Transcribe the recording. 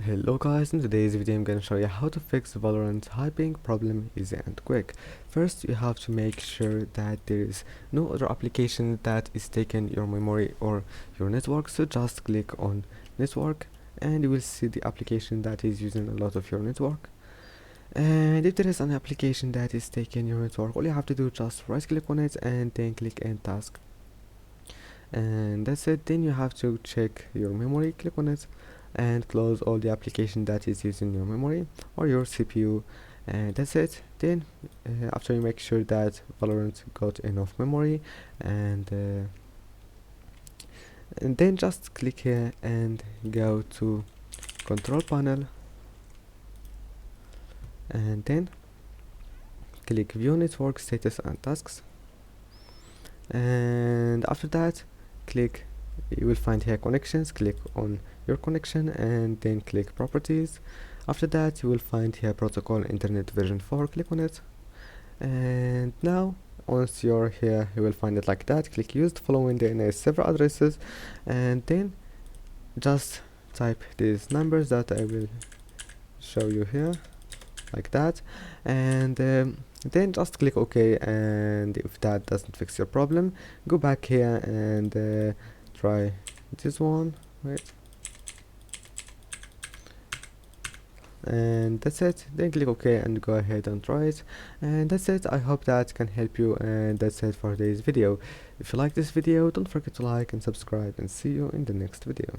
Hello guys, in today's video I'm gonna show you how to fix Valorant hyping problem easy and quick. First you have to make sure that there is no other application that is taking your memory or your network, so just click on network and you will see the application that is using a lot of your network. And if there is an application that is taking your network, all you have to do is just right click on it and then click end task, and that's it. Then you have to check your memory, click on it and close all the application that is using your memory or your CPU, and that's it. Then after you make sure that Valorant got enough memory, and then just click here and go to control panel and then click view network status and tasks, and after that you will find here connections. Click on your connection and then click properties. After that you will find here protocol internet version 4, click on it, and now once you're here you will find it like that. Click used following DNS server addresses and then just type these numbers that I will show you here like that, and then just click OK. And if that doesn't fix your problem, go back here and try this one. Wait, and that's it. Then click OK and go ahead and try it, and that's it. I hope that can help you, and that's it for today's video. If you like this video, don't forget to like and subscribe, and see you in the next video.